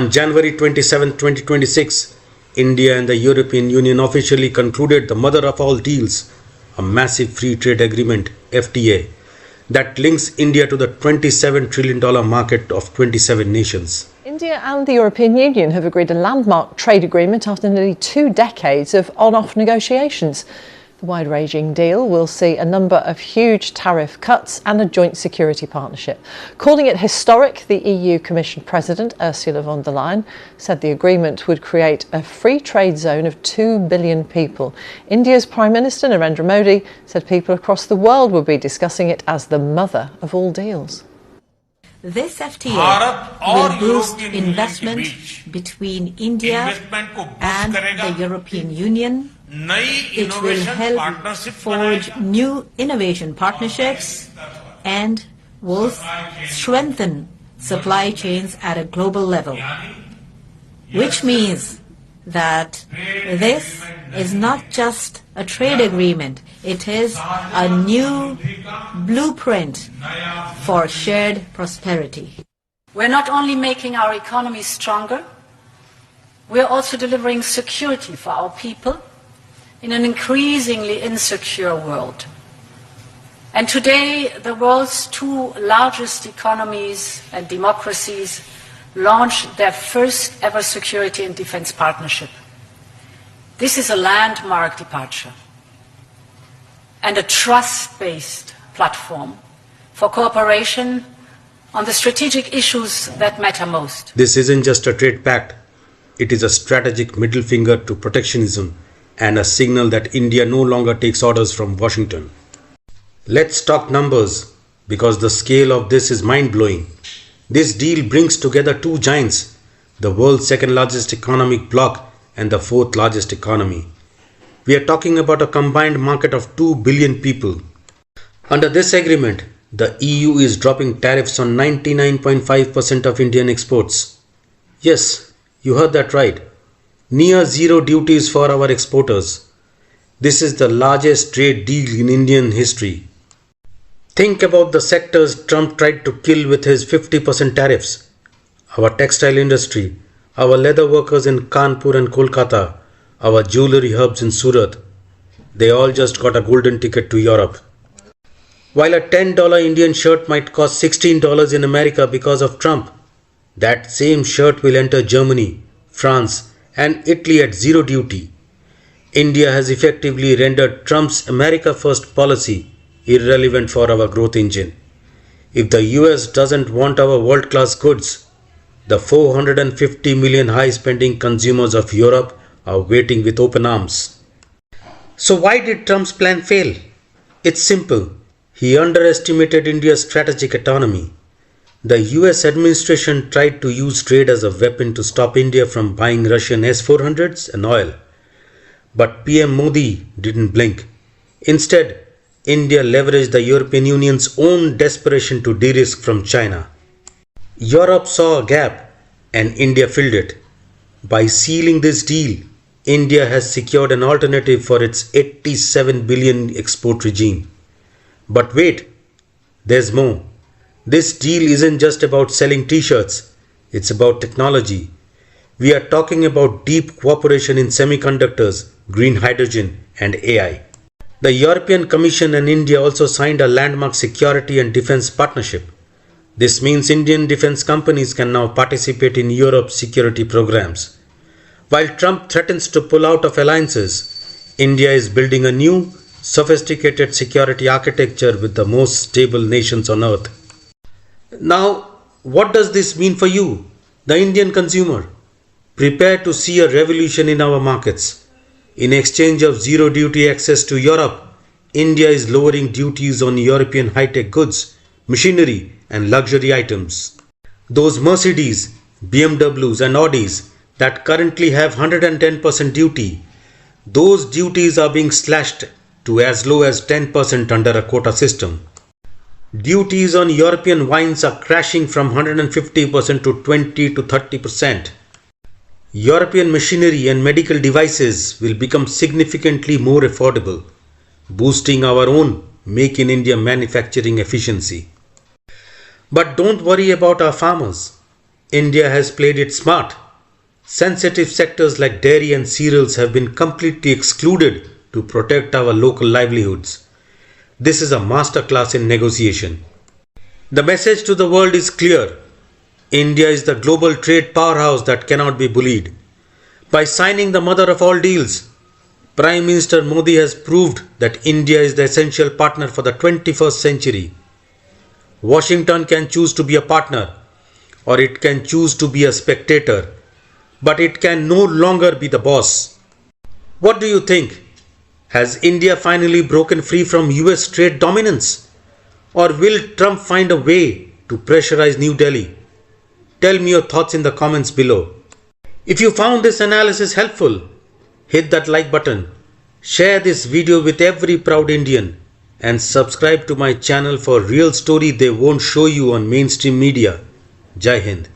On January 27, 2026, India and the European Union officially concluded the mother of all deals, a massive free trade agreement (FTA) that links India to the $27 trillion market of 27 nations. India and the European Union have agreed a landmark trade agreement after nearly 2 decades of on-off negotiations. The wide-ranging deal will see a number of huge tariff cuts and a joint security partnership. Calling it historic, the EU Commission President Ursula von der Leyen said the agreement would create a free trade zone of 2 billion people. India's Prime Minister Narendra Modi said people across the world will be discussing it as the mother of all deals. This FTA will boost investment between India and the European Union. It will help forge new innovation partnerships and will strengthen supply chains at a global level, which means that this is not just a trade agreement, it is a new blueprint for shared prosperity. We're not only making our economy stronger, we're also delivering security for our people in an increasingly insecure world. And today, the world's 2 largest economies and democracies launched their first ever security and defense partnership. This is a landmark departure and a trust-based platform for cooperation on the strategic issues that matter most. This isn't just a trade pact, it is a strategic middle finger to protectionism and a signal that India no longer takes orders from Washington. Let's talk numbers, because the scale of this is mind-blowing. This deal brings together 2 giants, the world's 2nd largest economic bloc and the 4th largest economy. We are talking about a combined market of 2 billion people. Under this agreement, the EU is dropping tariffs on 99.5% of Indian exports. Yes, you heard that right. Near zero duties for our exporters. This is the largest trade deal in Indian history. Think about the sectors Trump tried to kill with his 50% tariffs. Our textile industry, our leather workers in Kanpur and Kolkata, our jewellery hubs in Surat. They all just got a golden ticket to Europe. While a $10 Indian shirt might cost $16 in America because of Trump, that same shirt will enter Germany, France, and Italy at zero duty. India has effectively rendered Trump's America First policy irrelevant for our growth engine. If the US doesn't want our world-class goods, the 450 million high-spending consumers of Europe are waiting with open arms. So why did Trump's plan fail? It's simple. He underestimated India's strategic autonomy. The US administration tried to use trade as a weapon to stop India from buying Russian S-400s and oil. But PM Modi didn't blink. Instead, India leveraged the European Union's own desperation to de-risk from China. Europe saw a gap and India filled it. By sealing this deal, India has secured an alternative for its 87 billion export regime. But wait, there's more. This deal isn't just about selling t-shirts, it's about technology. We are talking about deep cooperation in semiconductors, green hydrogen and AI. The European Commission and India also signed a landmark security and defense partnership. This means Indian defense companies can now participate in Europe's security programs. While Trump threatens to pull out of alliances, India is building a new, sophisticated security architecture with the most stable nations on earth. Now, what does this mean for you, the Indian consumer? Prepare to see a revolution in our markets. In exchange of zero duty access to Europe, India is lowering duties on European high-tech goods, machinery and luxury items. Those Mercedes, BMWs and Audis that currently have 110% duty, those duties are being slashed to as low as 10% under a quota system. Duties on European wines are crashing from 150% to 20 to 30%. European machinery and medical devices will become significantly more affordable, boosting our own Make in India manufacturing efficiency. But don't worry about our farmers. India has played it smart. Sensitive sectors like dairy and cereals have been completely excluded to protect our local livelihoods. This is a masterclass in negotiation. The message to the world is clear. India is the global trade powerhouse that cannot be bullied. By signing the mother of all deals, Prime Minister Modi has proved that India is the essential partner for the 21st century. Washington can choose to be a partner, or it can choose to be a spectator, but it can no longer be the boss. What do you think? Has India finally broken free from US trade dominance? Or will Trump find a way to pressurize New Delhi? Tell me your thoughts in the comments below. If you found this analysis helpful, hit that like button, share this video with every proud Indian, and subscribe to my channel for real story they won't show you on mainstream media. Jai Hind.